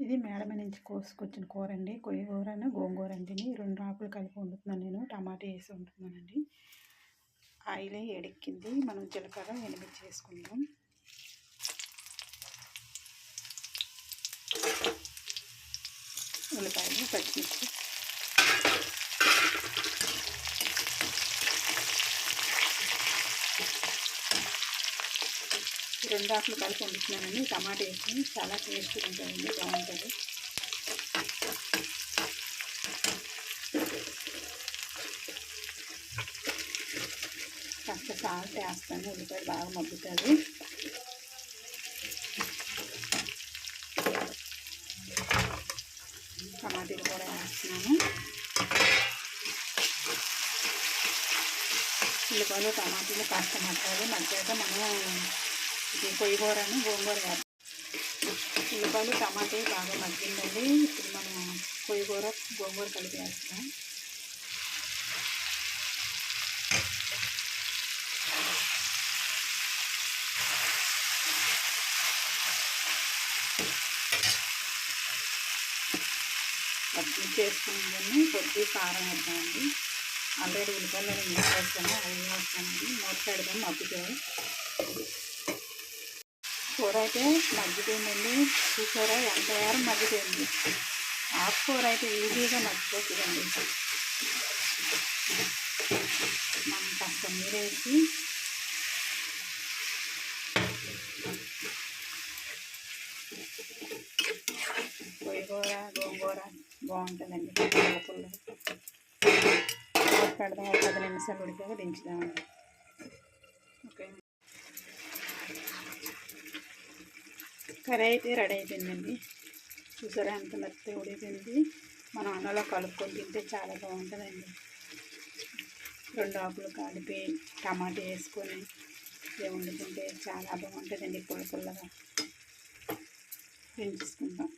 ఇది మేడ మీద నుంచి కోసుకొచ్చిన కూర అండి. కొయ్యగూరను గోంగూర అండి. 2 ఆకులు కలిపి వండుతున్నాను నేను. టమాటా వేసి వండుతున్నానండి. ఆయిల్ ఎడెక్కింది. మనం జీలకర్ర ఎండుమిర్చి వేసుకుందాం. ఉల్లిపాయలు పచ్చిమిర్చి రెండు ఆకులు కలిపి వండుతున్నానండి. టమాటా వేసి చాలా టేస్ట్గా ఉంటుందండి, బాగుంటుంది. కాస్త సాల్ట్ వేస్తాను, ఉల్లిపాయలు బాగా మగ్గుతుంది. టమాటీలు కూడా వేస్తున్నాను. ఉల్లిపాయలు టమాటీలు కాస్త మగ్గాలి. మగ్గాక మనం ఇది కొయ్యగూరను గోంగూర వేస్తాం. ఉల్లిపాయలు టమాటీ బాగా మగ్గిందండి. ఇప్పుడు మనం కొయ్యగూర గోంగూర కలిపి వేస్తాం. పచ్చిమిర్చి వేసుకుని కొద్ది కారం వేద్దామండి. ఆల్రెడీ ఉల్లిపాయలు వేస్తాను, అవి వేస్తానండి. మూత పెడదాం మగ్గుతాయి. కూర అయితే మగ్గిపోయిందండి. కూర ఎంత వారం మగ్గిపోయింది. ఆకుకూర అయితే ఈజీగా మగ్గిపోతుందండి. మనం కాస్త నీరేసి కొయ్యగూర గోంగూర బాగుంటుందండి. పుల్ల పెడదాం. ఒక 10 నిమిషాలు ఉడికాక దించుదామండి. ఓకే, కర్రీ అయితే రెడీ అయిపోయిందండి. చూసారా ఎంత మెత్తగా ఉడికింది. మనం అన్నంలో కలుపుకొని తింటే చాలా బాగుంటుందండి. 2 ఆకులు కలిపి టమాటా వేసుకొని వండుకుంటే చాలా బాగుంటుందండి. పుల్ల పుల్లగా దించేసుకుంటాం.